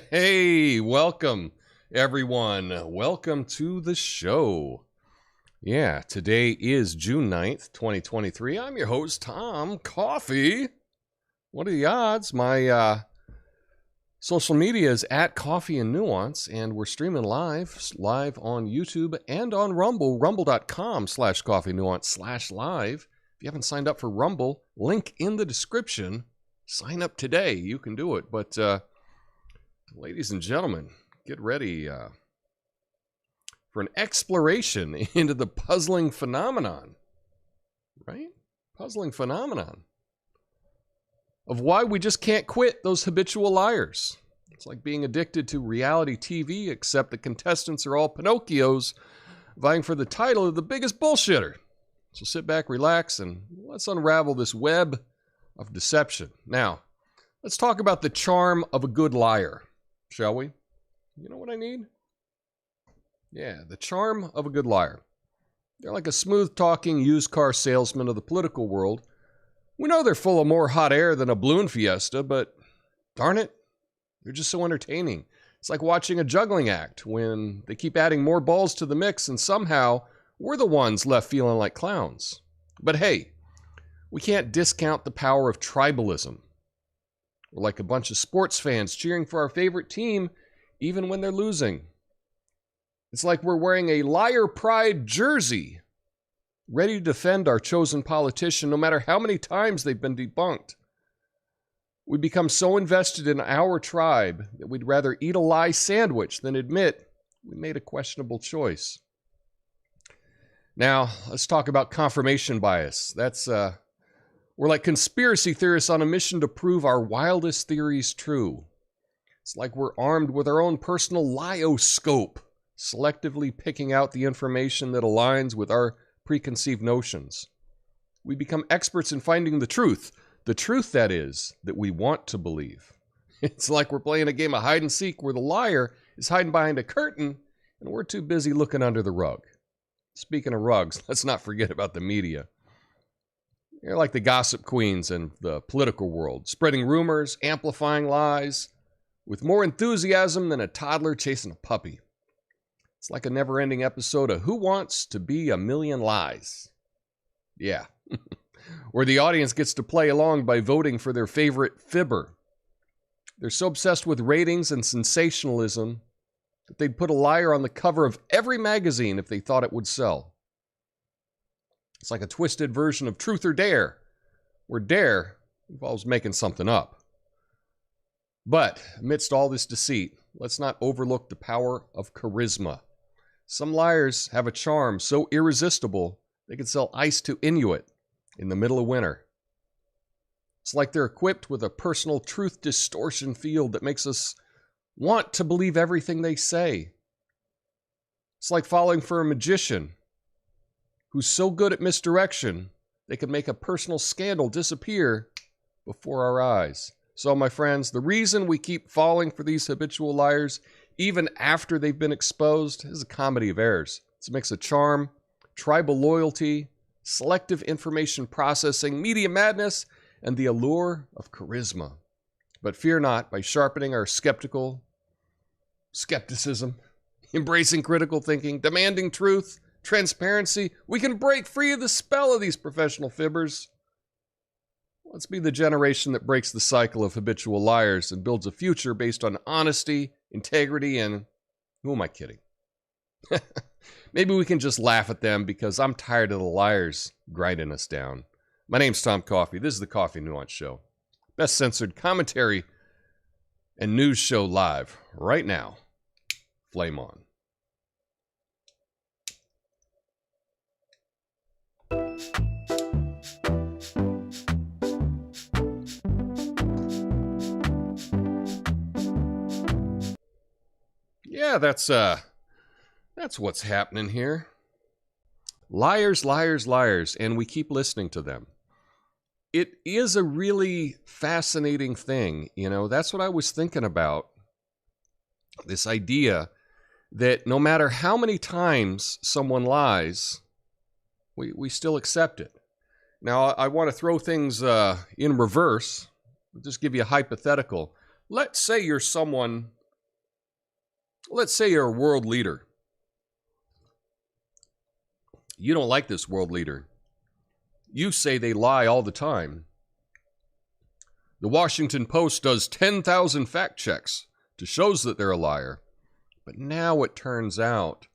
Hey, welcome everyone. Welcome to the show. Yeah, today is June 9th, 2023. I'm your host, Tom Coffee. What are the odds? My social media is at Coffee and Nuance, and we're streaming live on YouTube and on Rumble, rumble.com/coffeenuance/live. If you haven't signed up for Rumble, link in the description. Sign up today. You can do it. But ladies and gentlemen, get ready for an exploration into the puzzling phenomenon, right? Puzzling phenomenon of why we just can't quit those habitual liars. It's like being addicted to reality TV, except the contestants are all Pinocchios vying for the title of the biggest bullshitter. So sit back, relax, and let's unravel this web of deception. Now, let's talk about the charm of a good liar, shall we? You know what I need? Yeah, the charm of a good liar. They're like a smooth-talking used car salesman of the political world. We know they're full of more hot air than a balloon fiesta, but darn it, they're just so entertaining. It's like watching a juggling act when they keep adding more balls to the mix and somehow we're the ones left feeling like clowns. But hey, we can't discount the power of tribalism. We're like a bunch of sports fans cheering for our favorite team even when they're losing. It's like we're wearing a liar pride jersey, ready to defend our chosen politician no matter how many times they've been debunked. We become so invested in our tribe that we'd rather eat a lie sandwich than admit we made a questionable choice. Now, let's talk about confirmation bias. We're like conspiracy theorists on a mission to prove our wildest theories true. It's like we're armed with our own personal lioscope, selectively picking out the information that aligns with our preconceived notions. We become experts in finding the truth that is, that we want to believe. It's like we're playing a game of hide and seek where the liar is hiding behind a curtain and we're too busy looking under the rug. Speaking of rugs, let's not forget about the media. They're like the gossip queens in the political world, spreading rumors, amplifying lies, with more enthusiasm than a toddler chasing a puppy. It's like a never-ending episode of Who Wants to Be a Million Lies? Yeah. Where the audience gets to play along by voting for their favorite fibber. They're so obsessed with ratings and sensationalism that they'd put a liar on the cover of every magazine if they thought it would sell. It's like a twisted version of Truth or Dare, where dare involves making something up. But amidst all this deceit, let's not overlook the power of charisma. Some liars have a charm so irresistible they can sell ice to Inuit in the middle of winter. It's like they're equipped with a personal truth distortion field that makes us want to believe everything they say. It's like falling for a magician who's so good at misdirection they can make a personal scandal disappear before our eyes. So, my friends, the reason we keep falling for these habitual liars, even after they've been exposed, is a comedy of errors. It's a mix of charm, tribal loyalty, selective information processing, media madness, and the allure of charisma. But fear not, by sharpening our skepticism, embracing critical thinking, demanding truth, transparency, we can break free of the spell of these professional fibbers. Let's be the generation that breaks the cycle of habitual liars and builds a future based on honesty, integrity, and who am I kidding? Maybe we can just laugh at them because I'm tired of the liars grinding us down. My name's Tom Coffee. This is the Coffee Nuance Show. Best censored commentary and news show live right now. Flame on. Yeah, that's what's happening here. Liars, liars, liars, and we keep listening to them. It is a really fascinating thing, you know. That's what I was thinking about. This idea that no matter how many times someone lies, we still accept it. Now, I want to throw things in reverse. I'll just give you a hypothetical. Let's say you're a world leader. You don't like this world leader. You say they lie all the time. The Washington Post does 10,000 fact checks to show that they're a liar. But now it turns out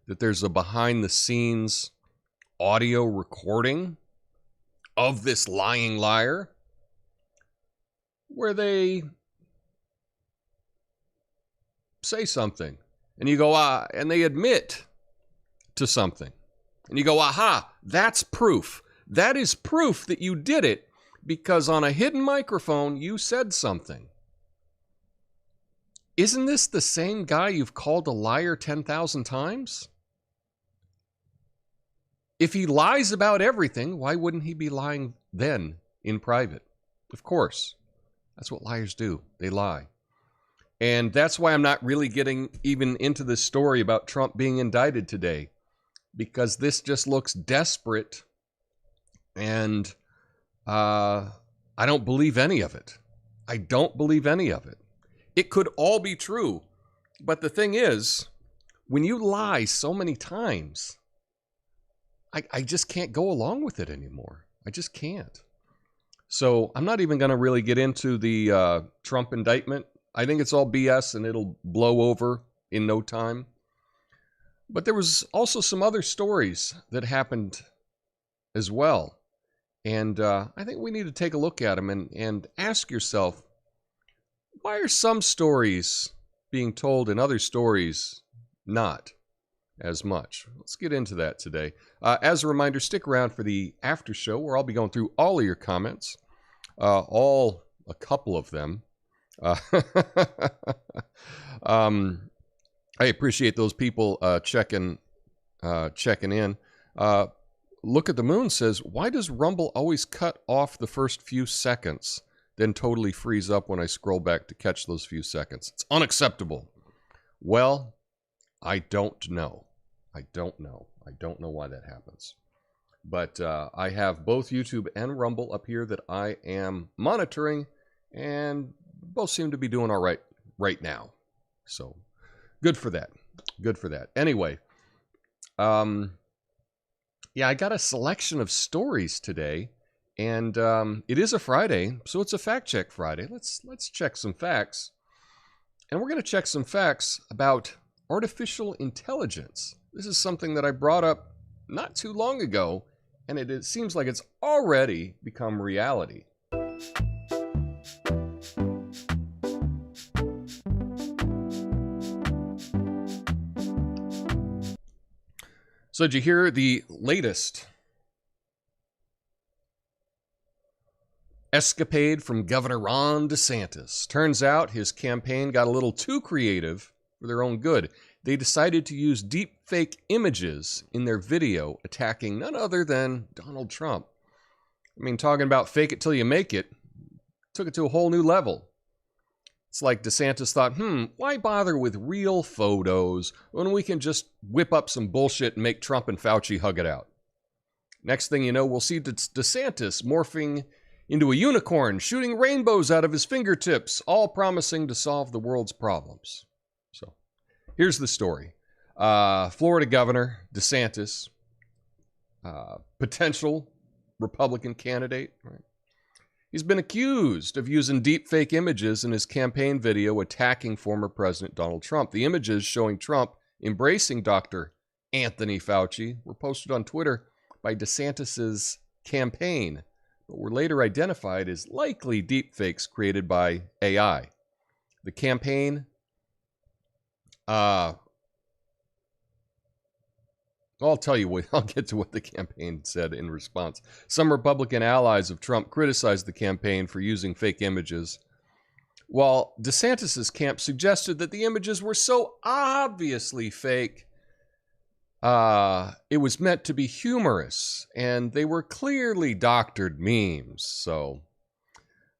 that there's a behind-the-scenes audio recording of this lying liar where they say something. And you go, and they admit to something. And you go, aha, that's proof. That is proof that you did it because on a hidden microphone, you said something. Isn't this the same guy you've called a liar 10,000 times? If he lies about everything, why wouldn't he be lying then in private? Of course. That's what liars do. They lie. And that's why I'm not really getting even into this story about Trump being indicted today. Because this just looks desperate. And I don't believe any of it. I don't believe any of it. It could all be true. But the thing is, when you lie so many times, I just can't go along with it anymore. I just can't. So I'm not even going to really get into the Trump indictment. I think it's all BS and it'll blow over in no time. But there was also some other stories that happened as well. And I think we need to take a look at them and ask yourself, why are some stories being told and other stories not as much? Let's get into that today. As a reminder, stick around for the after show where I'll be going through all of your comments, a couple of them. I appreciate those people checking in. Look at the Moon says, why does Rumble always cut off the first few seconds, then totally freeze up when I scroll back to catch those few seconds? It's unacceptable. Well, I don't know. I don't know why that happens. But I have both YouTube and Rumble up here that I am monitoring, and both seem to be doing all right now. So good for that. Good for that. Anyway, yeah, I got a selection of stories today, and it is a Friday, so it's a Fact Check Friday. Let's check some facts. And we're going to check some facts about artificial intelligence. This is something that I brought up not too long ago, and it seems like it's already become reality. So did you hear the latest escapade from Governor Ron DeSantis? Turns out his campaign got a little too creative for their own good. They decided to use deep fake images in their video attacking none other than Donald Trump. I mean, talking about fake it till you make it, took it to a whole new level. It's like DeSantis thought, why bother with real photos when we can just whip up some bullshit and make Trump and Fauci hug it out? Next thing you know, we'll see DeSantis morphing into a unicorn, shooting rainbows out of his fingertips, all promising to solve the world's problems. So, here's the story. Florida Governor DeSantis, potential Republican candidate, right? He's been accused of using deepfake images in his campaign video attacking former President Donald Trump. The images showing Trump embracing Dr. Anthony Fauci were posted on Twitter by DeSantis' campaign, but were later identified as likely deepfakes created by AI. The campaign, I'll tell you what, I'll get to what the campaign said in response. Some Republican allies of Trump criticized the campaign for using fake images, while DeSantis' camp suggested that the images were so obviously fake, it was meant to be humorous, and they were clearly doctored memes. So,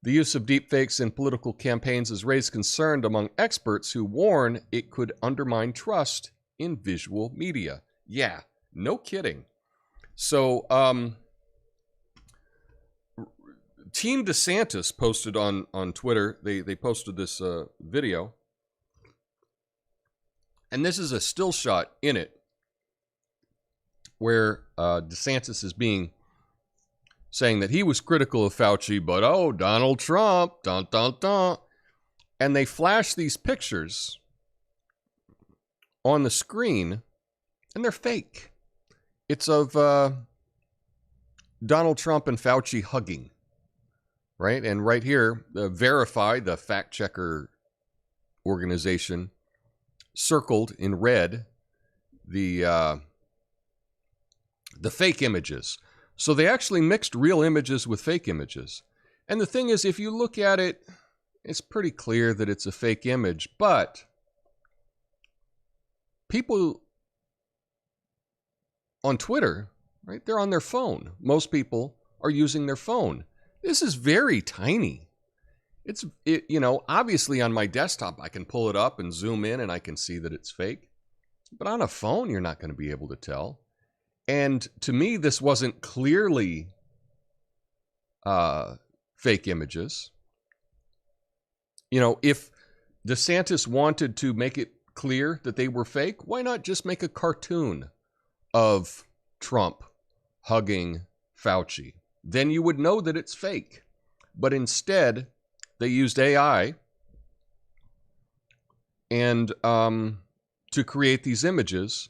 the use of deepfakes in political campaigns has raised concern among experts who warn it could undermine trust in visual media. Yeah, no kidding. So, Team DeSantis posted on Twitter, they posted this video, and this is a still shot in it where DeSantis is saying that he was critical of Fauci, but oh, Donald Trump, dun dun dun. And they flash these pictures on the screen, and they're fake. It's of Donald Trump and Fauci hugging, right? And right here, Verify, the fact checker organization, circled in red the fake images. So they actually mixed real images with fake images. And the thing is, if you look at it, it's pretty clear that it's a fake image, but people on Twitter, right, they're on their phone. Most people are using their phone. This is very tiny. Obviously on my desktop, I can pull it up and zoom in and I can see that it's fake. But on a phone, you're not going to be able to tell. And to me, this wasn't clearly fake images. If DeSantis wanted to make it clear that they were fake, why not just make a cartoon of Trump hugging Fauci? Then you would know that it's fake. But instead, they used AI and to create these images.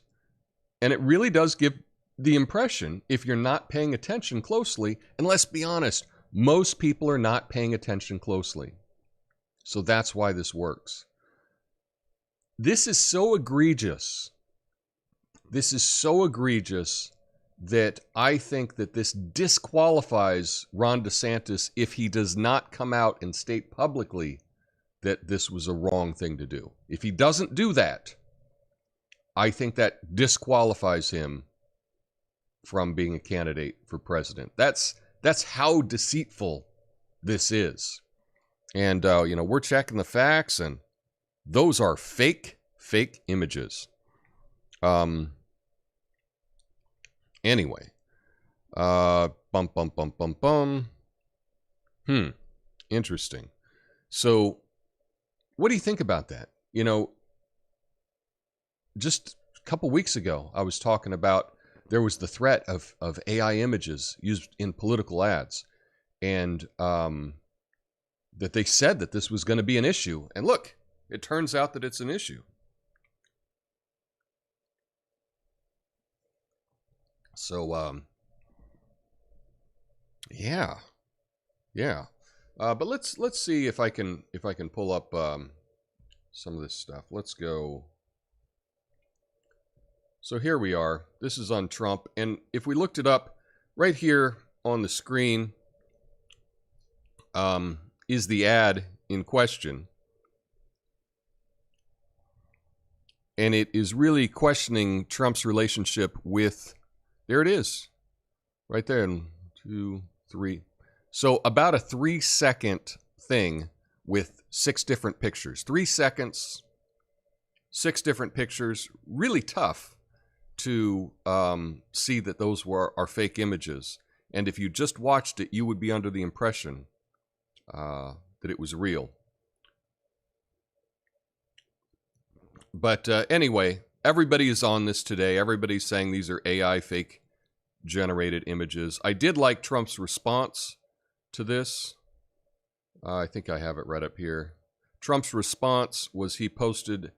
And it really does give the impression, if you're not paying attention closely, and let's be honest, most people are not paying attention closely. So that's why this works. This is so egregious. This is so egregious that I think that this disqualifies Ron DeSantis if he does not come out and state publicly that this was a wrong thing to do. If he doesn't do that, I think that disqualifies him from being a candidate for president. That's how deceitful this is. And, we're checking the facts, and those are fake images. Anyway. Interesting. So, what do you think about that? Just a couple weeks ago, I was talking about there was the threat of AI images used in political ads, and that they said that this was going to be an issue. And look, it turns out that it's an issue. So, yeah. But let's see if I can pull up some of this stuff. Let's go. So here we are. This is on Trump, and if we looked it up right here on the screen, is the ad in question. And it is really questioning Trump's relationship with, there it is, right there, 1, 2, 3. So about a 3-second thing with 6 different pictures. 3 seconds, 6 different pictures, really tough to see that those are fake images. And if you just watched it, you would be under the impression that it was real. But anyway, everybody is on this today. Everybody's saying these are AI fake generated images. I did like Trump's response to this. I think I have it right up here. Trump's response was he posted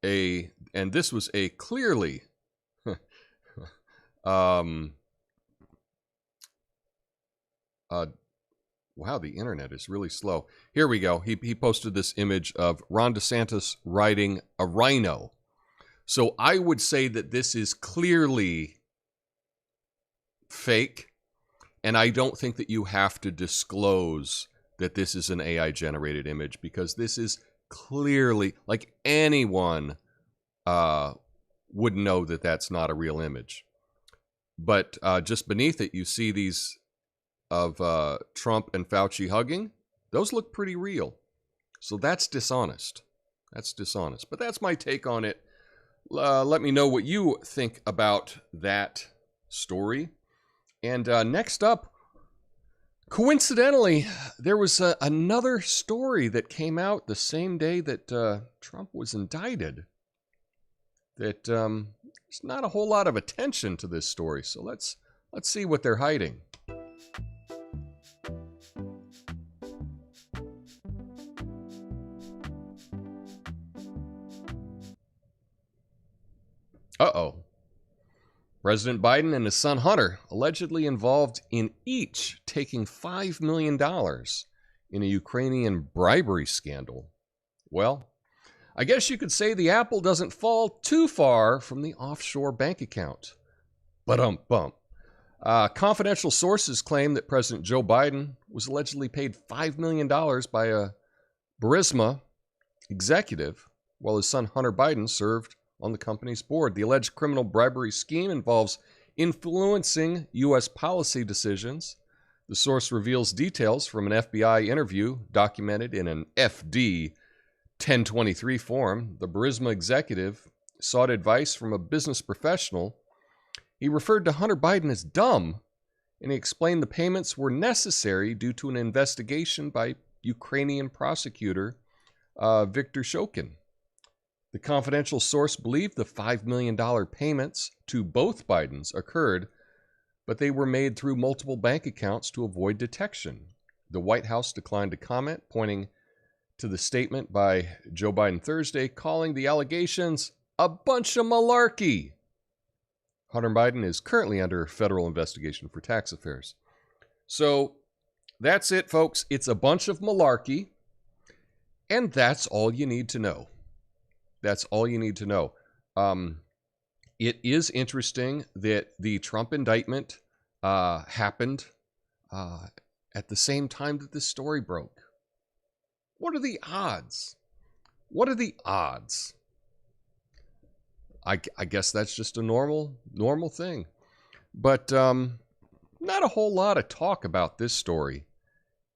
and this was a clearly wow, the internet is really slow. Here we go. He posted this image of Ron DeSantis riding a rhino. So I would say that this is clearly fake, and I don't think that you have to disclose that this is an AI-generated image, because this is clearly, like, anyone would know that that's not a real image. But just beneath it, you see these of Trump and Fauci hugging. Those look pretty real. So that's dishonest. That's dishonest. But that's my take on it. Let me know what you think about that story. And next up, coincidentally, there was another story that came out the same day that Trump was indicted. That there's not a whole lot of attention to this story. So let's see what they're hiding. Uh-oh. President Biden and his son Hunter allegedly involved in each taking $5 million in a Ukrainian bribery scandal. Well, I guess you could say the apple doesn't fall too far from the offshore bank account. Bump. Confidential sources claim that President Joe Biden was allegedly paid $5 million by a Burisma executive while his son Hunter Biden served on the company's board. The alleged criminal bribery scheme involves influencing U.S. policy decisions. The source reveals details from an FBI interview documented in an FD 1023 form. The Burisma executive sought advice from a business professional. He referred to Hunter Biden as dumb, and he explained the payments were necessary due to an investigation by Ukrainian prosecutor Viktor Shokin. The confidential source believed the $5 million payments to both Bidens occurred, but they were made through multiple bank accounts to avoid detection. The White House declined to comment, pointing to the statement by Joe Biden Thursday, calling the allegations a bunch of malarkey. Hunter Biden is currently under federal investigation for tax affairs. So that's it, folks. It's a bunch of malarkey, and that's all you need to know. That's all you need to know. It is interesting that the Trump indictment happened at the same time that this story broke. What are the odds? What are the odds? I guess that's just a normal thing. But not a whole lot of talk about this story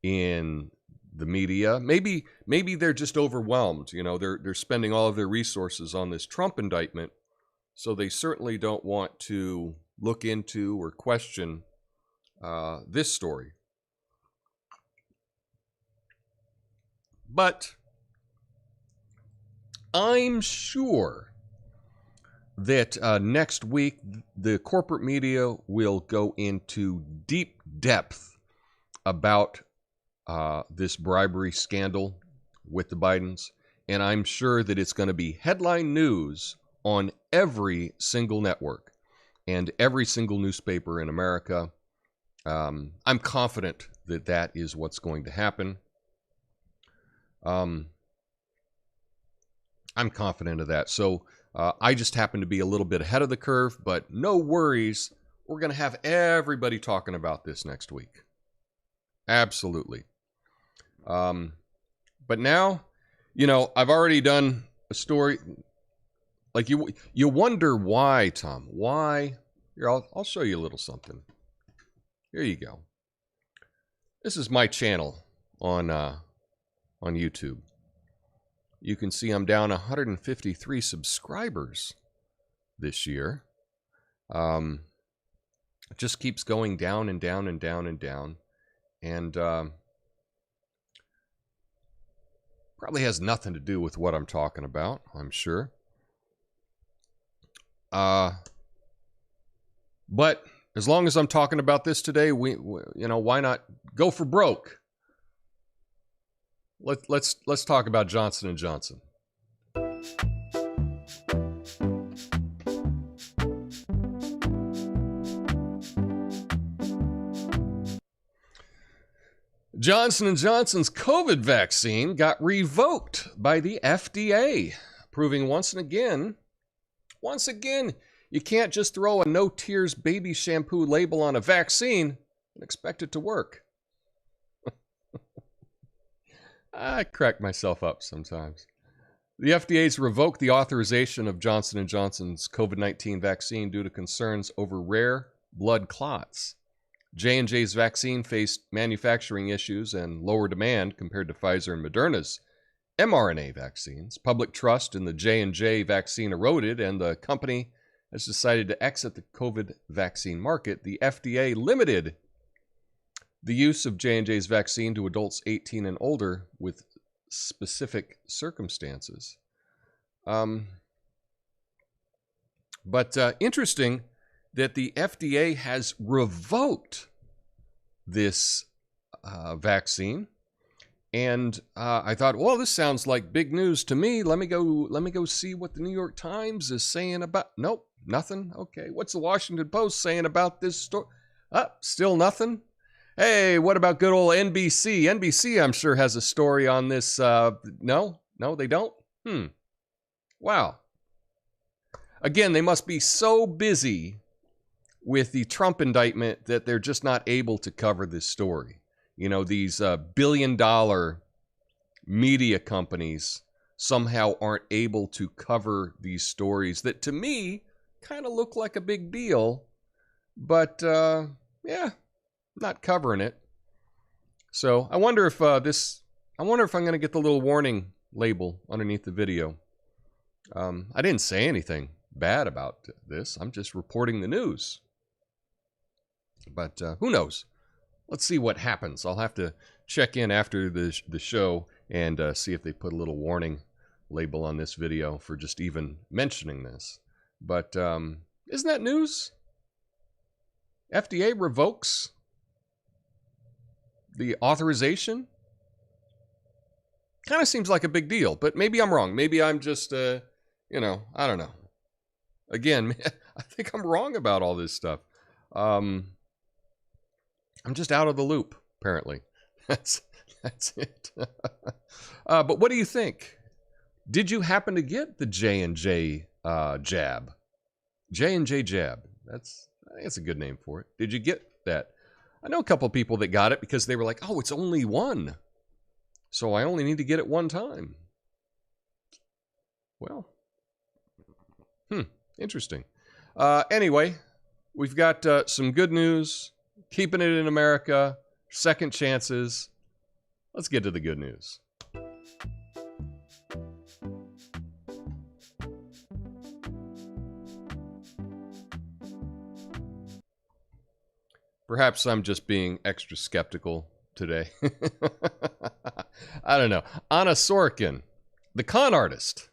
in the media. Maybe they're just overwhelmed. You know, they're spending all of their resources on this Trump indictment, so they certainly don't want to look into or question this story. But I'm sure that next week the corporate media will go into deep depth about this bribery scandal with the Bidens, and I'm sure that it's going to be headline news on every single network and every single newspaper in America. I'm confident that that is what's going to happen. I'm confident of that. So I just happen to be a little bit ahead of the curve, but no worries. We're going to have everybody talking about this next week. Absolutely. But now, you know, I've already done a story. Like you wonder why, Tom? Why? Here, I'll show you a little something. Here you go. This is my channel on YouTube. You can see I'm down 153 subscribers this year. It just keeps going down and down and down and down. And probably has nothing to do with what I'm talking about, I'm sure. But as long as I'm talking about this today, we you know, why not go for broke? Let's talk about Johnson & Johnson. Johnson & Johnson's COVID vaccine got revoked by the FDA, proving once again, you can't just throw a no tears baby shampoo label on a vaccine and expect it to work. I crack myself up sometimes. The FDA's revoked the authorization of Johnson & Johnson's COVID-19 vaccine due to concerns over rare blood clots. J&J's vaccine faced manufacturing issues and lower demand compared to Pfizer and Moderna's mRNA vaccines. Public trust in the J&J vaccine eroded, and the company has decided to exit the COVID vaccine market. The FDA limited the use of J&J's vaccine to adults 18 and older with specific circumstances. But interesting that the FDA has revoked this vaccine. And I thought, well, this sounds like big news to me. Let me go see what the New York Times is saying about. Nope, nothing. Okay, what's the Washington Post saying about this story? Still nothing. Hey, what about good old NBC? NBC, I'm sure, has a story on this. No, they don't. Wow. Again, they must be so busy with the Trump indictment that they're just not able to cover this story. You know, these billion-dollar media companies somehow aren't able to cover these stories that, to me, kind of look like a big deal. But, yeah, not covering it. So I wonder if I'm going to get the little warning label underneath the video. I didn't say anything bad about this. I'm just reporting the news. But who knows? Let's see what happens. I'll have to check in after the show and see if they put a little warning label on this video for just even mentioning this. But isn't that news? FDA revokes the authorization? Kind of seems like a big deal, but maybe I'm wrong. Maybe I'm just, I don't know. Again, I think I'm wrong about all this stuff. I'm just out of the loop, apparently. That's it. But what do you think? Did you happen to get the J&J jab? J&J jab. I think that's a good name for it. Did you get that? I know a couple people that got it because they were like, oh, it's only one. So I only need to get it one time. Well, interesting. Anyway, we've got some good news. Keeping it in America. Second chances. Let's get to the good news. Perhaps I'm just being extra skeptical today. I don't know. Anna Sorokin, the con artist,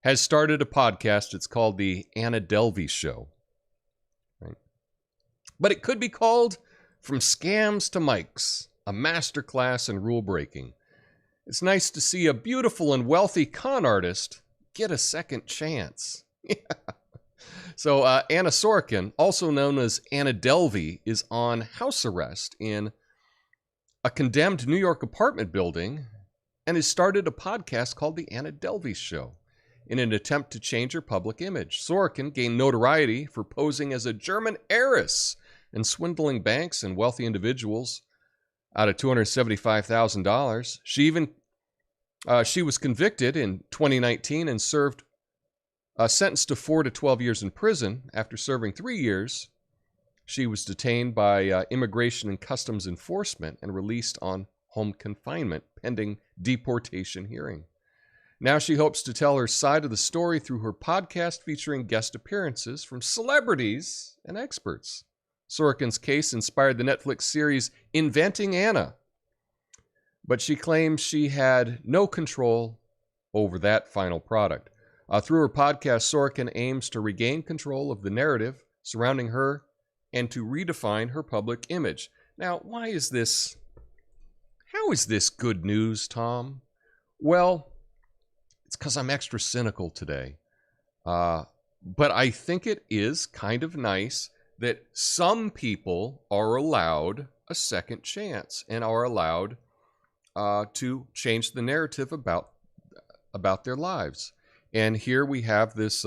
has started a podcast. It's called the Anna Delvey Show. Right? But it could be called From Scams to Mics, a masterclass in rule breaking. It's nice to see a beautiful and wealthy con artist get a second chance. So Anna Sorokin, also known as Anna Delvey, is on house arrest in a condemned New York apartment building and has started a podcast called The Anna Delvey Show in an attempt to change her public image. Sorokin gained notoriety for posing as a German heiress and swindling banks and wealthy individuals out of $275,000. She was convicted in 2019 and served sentenced to 4 to 12 years in prison. After serving 3 years, she was detained by Immigration and Customs Enforcement and released on home confinement pending deportation hearing. Now she hopes to tell her side of the story through her podcast featuring guest appearances from celebrities and experts. Sorokin's case inspired the Netflix series Inventing Anna, but she claims she had no control over that final product. Through her podcast, Sorokin aims to regain control of the narrative surrounding her and to redefine her public image. Now, why is this? How is this good news, Tom? Well, it's because I'm extra cynical today. But I think it is kind of nice that some people are allowed a second chance and are allowed to change the narrative about their lives. And here we have this,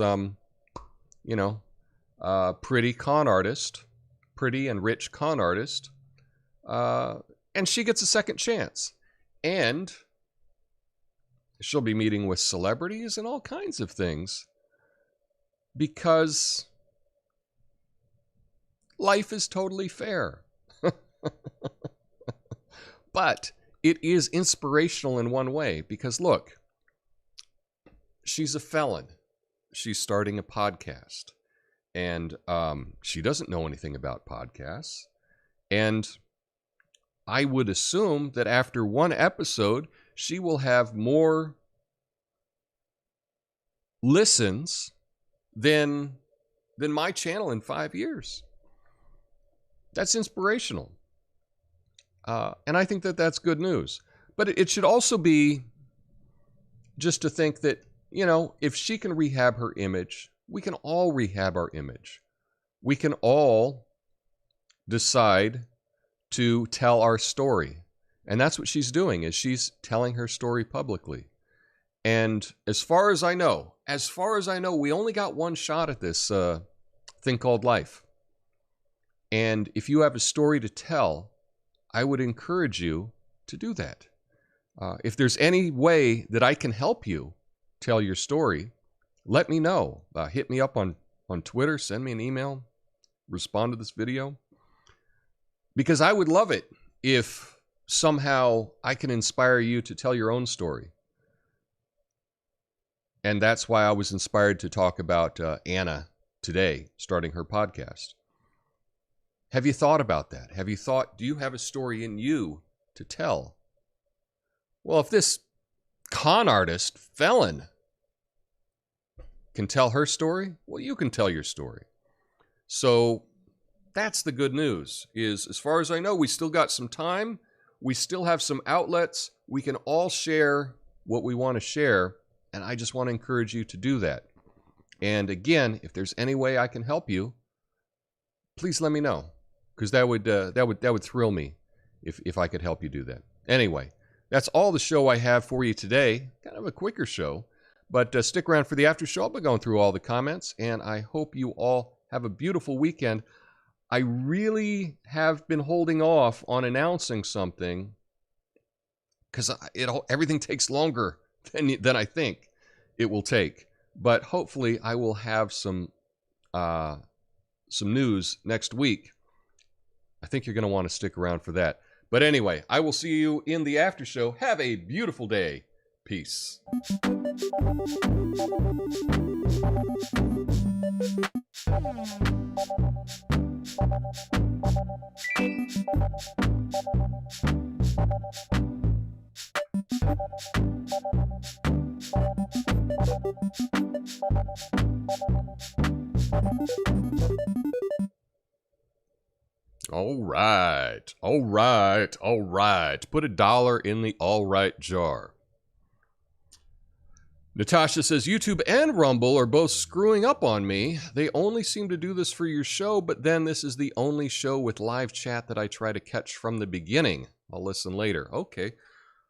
pretty con artist, pretty and rich con artist, and she gets a second chance. And she'll be meeting with celebrities and all kinds of things because life is totally fair. But it is inspirational in one way because, look, she's a felon. She's starting a podcast. And she doesn't know anything about podcasts. And I would assume that after one episode, she will have more listens than my channel in 5 years. That's inspirational. And I think that that's good news. But it should also be just to think that, you know, if she can rehab her image, we can all rehab our image. We can all decide to tell our story. And that's what she's doing, is she's telling her story publicly. And as far as I know, we only got one shot at this thing called life. And if you have a story to tell, I would encourage you to do that. If there's any way that I can help you tell your story, let me know. Hit me up on Twitter, send me an email, respond to this video. Because I would love it if somehow I can inspire you to tell your own story. And that's why I was inspired to talk about Anna today, starting her podcast. Have you thought about that? Do you have a story in you to tell? Well, if this con artist, felon, can tell her story, well, you can tell your story. So that's the good news, is as far as I know, we still got some time. We still have some outlets. We can all share what we want to share. And I just want to encourage you to do that. And again, if there's any way I can help you, please let me know, because that would thrill me if I could help you do that. Anyway, that's all the show I have for you today. Kind of a quicker show, but stick around for the after show. I'll be going through all the comments, and I hope you all have a beautiful weekend. I really have been holding off on announcing something because everything takes longer than I think it will take. But hopefully I will have some news next week. I think you're going to want to stick around for that. But anyway, I will see you in the after show. Have a beautiful day. Peace. All right. Put $1 in the all right jar. Natasha says, YouTube and Rumble are both screwing up on me. They only seem to do this for your show, but then this is the only show with live chat that I try to catch from the beginning. I'll listen later. Okay.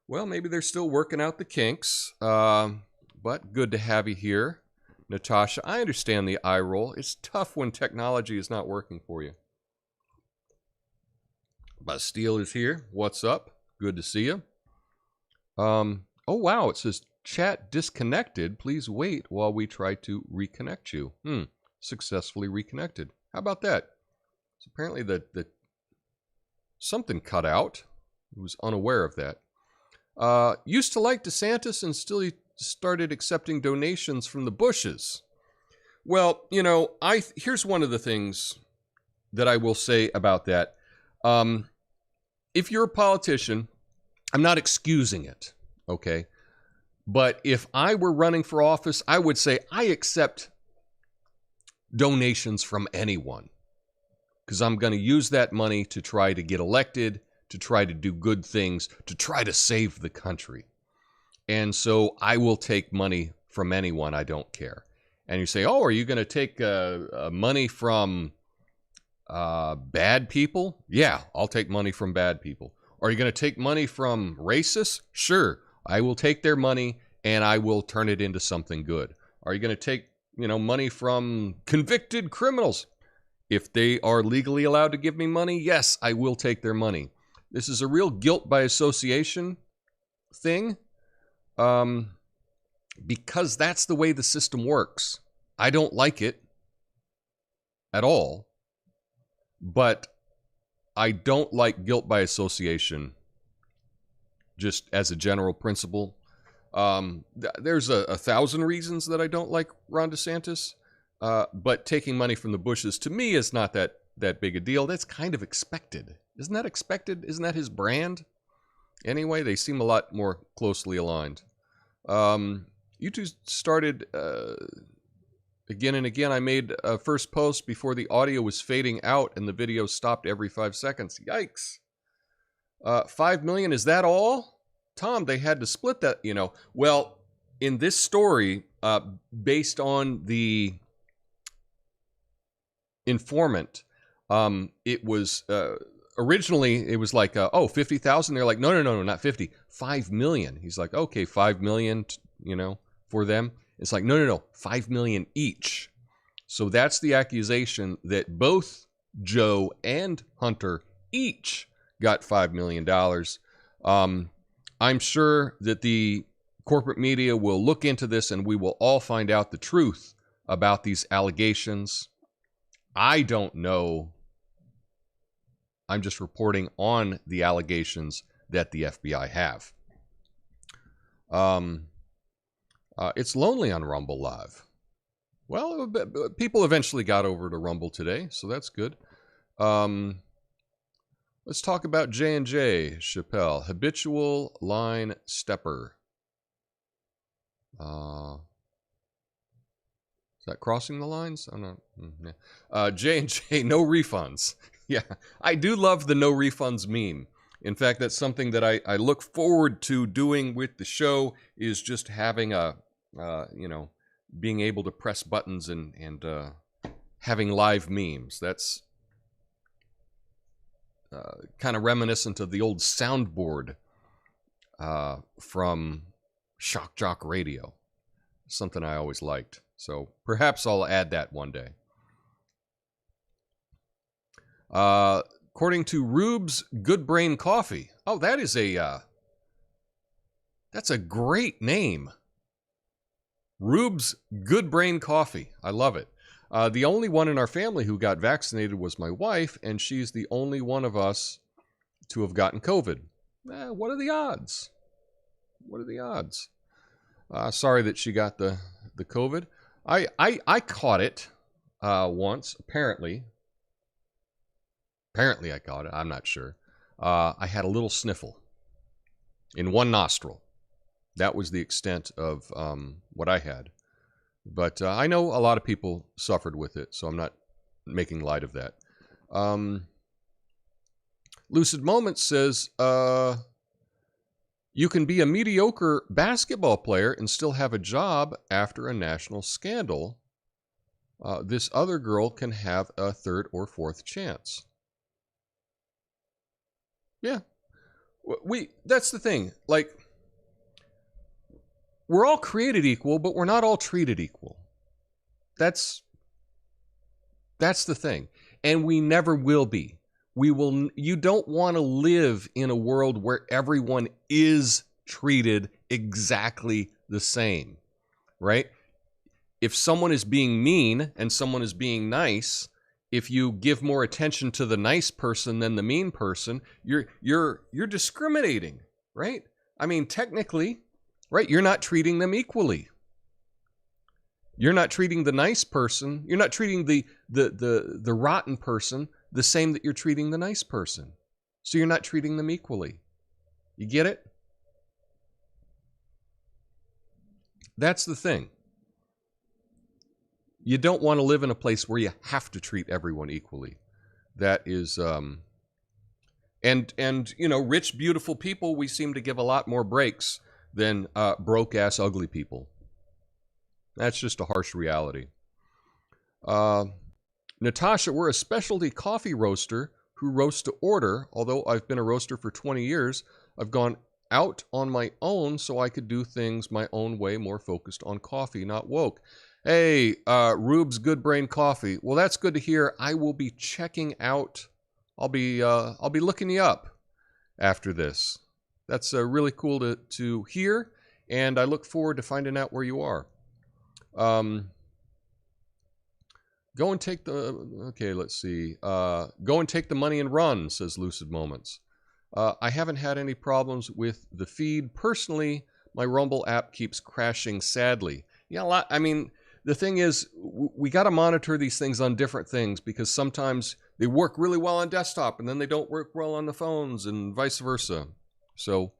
Well, maybe they're still working out the kinks, but good to have you here. Natasha, I understand the eye roll. It's tough when technology is not working for you. Bastille is here. What's up? Good to see you. Oh, wow. It says, chat disconnected. Please wait while we try to reconnect you. Successfully reconnected. How about that? So apparently the something cut out. I was unaware of that. Used to like DeSantis and still he started accepting donations from the Bushes. Well, you know, here's one of the things that I will say about that. If you're a politician, I'm not excusing it, okay? But if I were running for office, I would say I accept donations from anyone, because I'm going to use that money to try to get elected, to try to do good things, to try to save the country. And so I will take money from anyone. I don't care. And you say, oh, are you going to take money from bad people? Yeah, I'll take money from bad people. Are you going to take money from racists? Sure, I will take their money and I will turn it into something good. Are you going to take, money from convicted criminals? If they are legally allowed to give me money, yes, I will take their money. This is a real guilt by association thing, because that's the way the system works. I don't like it at all, but I don't like guilt by association just as a general principle. There's a 1,000 reasons that I don't like Ron DeSantis, but taking money from the Bushes to me is not that big a deal. That's kind of expected. Isn't that expected? Isn't that his brand? Anyway, they seem a lot more closely aligned. You two started again and again. I made a first post before the audio was fading out and the video stopped every 5 seconds. Yikes. 5 million, is that all? Tom, they had to split that, you know. Well, in this story, based on the informant, it was originally it was like 50,000. They're like, no, not 50, 5 million. He's like, okay, 5 million, you know, for them. It's like, no, 5 million each. So that's the accusation, that both Joe and Hunter each got $5 million. I'm sure that the corporate media will look into this and we will all find out the truth about these allegations. I don't know. I'm just reporting on the allegations that the FBI have. It's lonely on Rumble Live. Well, people eventually got over to Rumble today, so that's good. Let's talk about J&J, Chappelle. Habitual line stepper. Is that crossing the lines? Oh, no. Yeah. J&J, no refunds. Yeah, I do love the no refunds meme. In fact, that's something that I look forward to doing with the show, is just having a, being able to press buttons and having live memes. That's kind of reminiscent of the old soundboard from Shock Jock Radio. Something I always liked. So perhaps I'll add that one day. According to Rube's Good Brain Coffee. Oh, that is that's a great name. Rube's Good Brain Coffee. I love it. The only one in our family who got vaccinated was my wife, and she's the only one of us to have gotten COVID. What are the odds? What are the odds? Sorry that she got the COVID. I caught it once, apparently. Apparently I caught it. I'm not sure. I had a little sniffle in one nostril. That was the extent of what I had. But I know a lot of people suffered with it, so I'm not making light of that. Lucid Moments says, you can be a mediocre basketball player and still have a job after a national scandal. This other girl can have a third or fourth chance. Yeah. That's the thing. Like, we're all created equal, but we're not all treated equal. That's the thing. And we never will be. You don't want to live in a world where everyone is treated exactly the same, right? If someone is being mean and someone is being nice, if you give more attention to the nice person than the mean person, you're discriminating, right? I mean, technically, right? You're not treating them equally. You're not treating the nice person. You're not treating the rotten person the same that you're treating the nice person. So you're not treating them equally. You get it? That's the thing. You don't want to live in a place where you have to treat everyone equally. That is, and you know, rich, beautiful people, we seem to give a lot more breaks than broke-ass, ugly people. That's just a harsh reality. Natasha, we're a specialty coffee roaster who roasts to order. Although I've been a roaster for 20 years, I've gone out on my own so I could do things my own way, more focused on coffee, not woke. Hey, Rube's Good Brain Coffee. Well, that's good to hear. I will be checking out. I'll be looking you up after this. That's really cool to hear, and I look forward to finding out where you are. Go and take the... Okay, let's see. Go and take the money and run, says Lucid Moments. I haven't had any problems with the feed. Personally, my Rumble app keeps crashing sadly. Yeah, I mean, the thing is, we got to monitor these things on different things because sometimes they work really well on desktop and then they don't work well on the phones and vice versa. So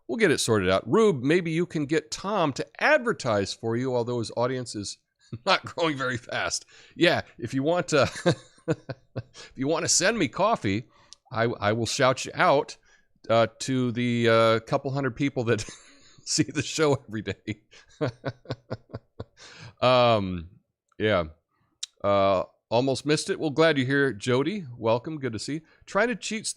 we'll get it sorted out. Rube, maybe you can get Tom to advertise for you, although his audience is not growing very fast. Yeah, if you want to, if you want to send me coffee, I will shout you out to the couple hundred people that see the show every day. Yeah. Almost missed it. Well, glad you're here, Jody. Welcome. Good to see you. China treats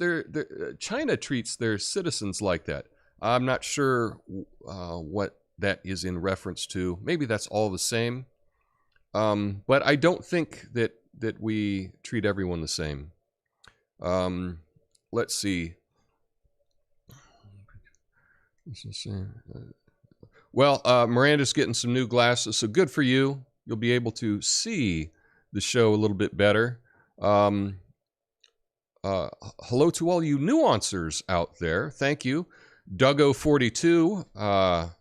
their citizens like that. I'm not sure what that is in reference to. Maybe that's all the same. But I don't think that we treat everyone the same. Let's see. Well, Miranda's getting some new glasses, so good for you. You'll be able to see the show a little bit better. Hello to all you nuancers out there. Thank you. Duggo42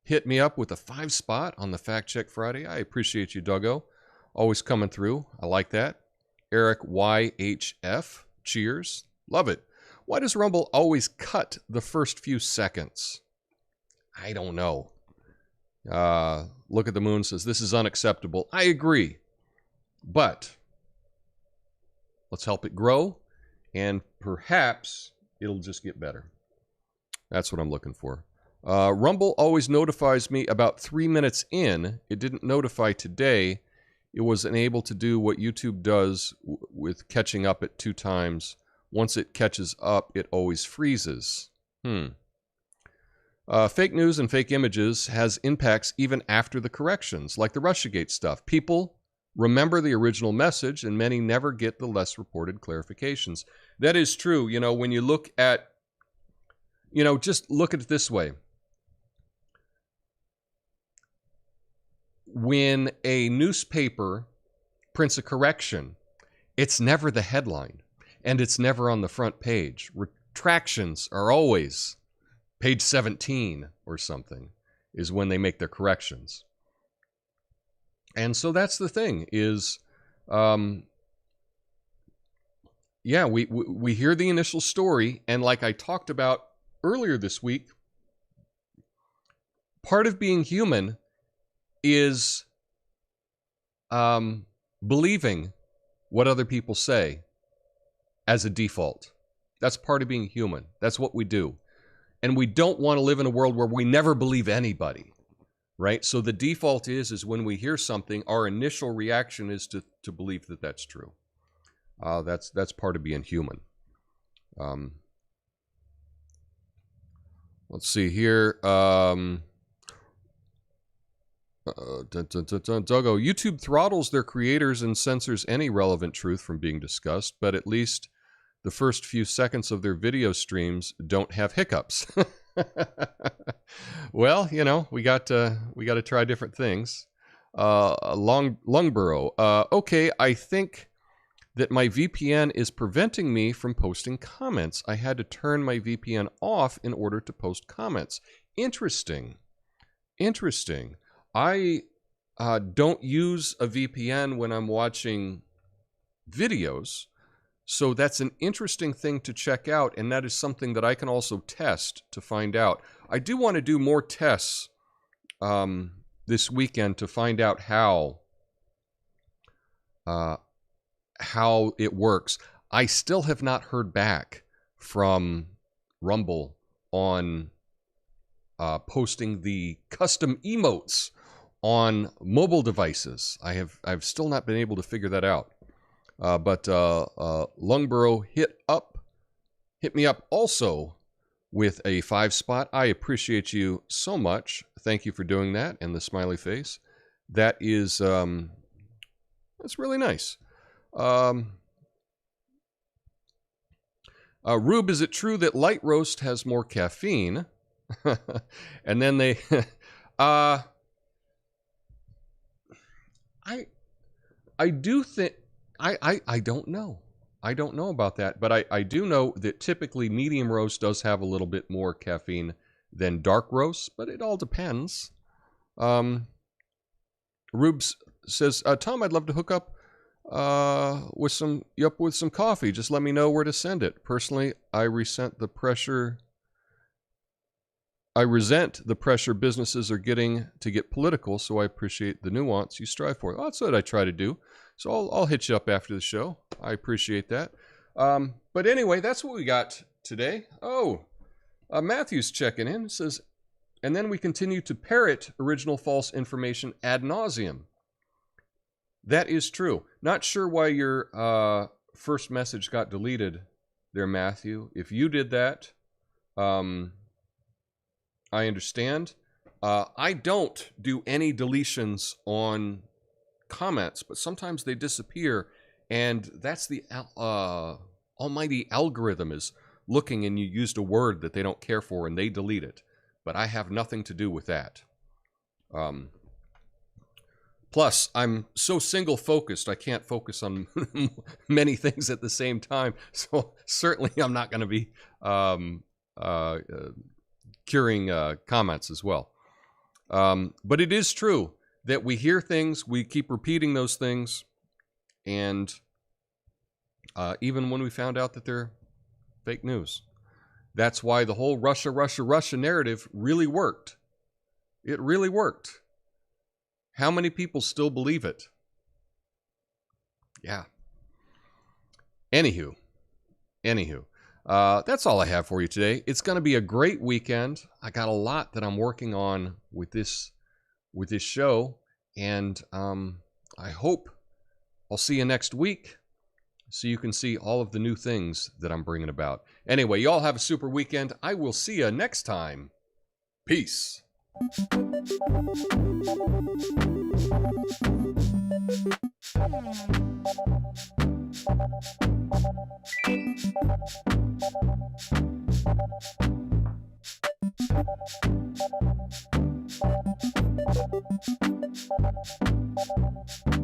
hit me up with a 5 spot on the Fact Check Friday. I appreciate you, Duggo. Always coming through. I like that. Eric YHF. Cheers. Love it. Why does Rumble always cut the first few seconds? I don't know. Look at the Moon says, this is unacceptable. I agree. But let's help it grow, and perhaps it'll just get better. That's what I'm looking for. Rumble always notifies me about 3 minutes in. It didn't notify today. It was unable to do what YouTube does with catching up at 2 times. Once it catches up, it always freezes. Fake news and fake images has impacts even after the corrections, like the Russiagate stuff. People remember the original message, and many never get the less reported clarifications. That is true. You know, when you look at, just look at it this way. When a newspaper prints a correction, it's never the headline, and it's never on the front page. Retractions are always page 17 or something is when they make their corrections. And so that's the thing is, yeah, we hear the initial story, and like I talked about earlier this week, part of being human is believing what other people say as a default. That's part of being human. That's what we do. And we don't want to live in a world where we never believe anybody, right? So the default is when we hear something, our initial reaction is to believe that that's true. That's part of being human. Let's see here. Duggo, YouTube throttles their creators and censors any relevant truth from being discussed, but at least the first few seconds of their video streams don't have hiccups. Well, we got to try different things. Lungborough. Okay, I think that my VPN is preventing me from posting comments. I had to turn my VPN off in order to post comments. Interesting. I don't use a VPN when I'm watching videos, so that's an interesting thing to check out, and that is something that I can also test to find out. I do want to do more tests this weekend to find out how it works. I still have not heard back from Rumble on posting the custom emotes on mobile devices. I've still not been able to figure that out. But Lungborough hit me up also with a 5 spot. I appreciate you so much. Thank you for doing that, and the smiley face. That is that's really nice. Rube, is it true that light roast has more caffeine? And then they I do think I don't know. I don't know about that, but I do know that typically medium roast does have a little bit more caffeine than dark roast, but it all depends. Rubes says, Tom, I'd love to hook up with some coffee. Just let me know where to send it. Personally, I resent the pressure businesses are getting to get political, so I appreciate the nuance you strive for. Well, that's what I try to do. So I'll hit you up after the show. I appreciate that. But anyway, that's what we got today. Oh, Matthew's checking in. It says, and then we continue to parrot original false information ad nauseum. That is true. Not sure why your first message got deleted there, Matthew. If you did that, I understand. I don't do any deletions on comments, but sometimes they disappear, and that's the almighty algorithm is looking, and you used a word that they don't care for, and they delete it. But I have nothing to do with that. Plus, I'm so single-focused, I can't focus on many things at the same time. So certainly I'm not going to be curing comments as well. But it is true that we hear things, we keep repeating those things, and even when we found out that they're fake news. That's why the whole Russia, Russia, Russia narrative really worked. It really worked. How many people still believe it? Yeah. Anywho, that's all I have for you today. It's going to be a great weekend. I got a lot that I'm working on with this show, and I hope I'll see you next week so you can see all of the new things that I'm bringing about. Anyway, y'all have a super weekend. I will see you next time. Peace.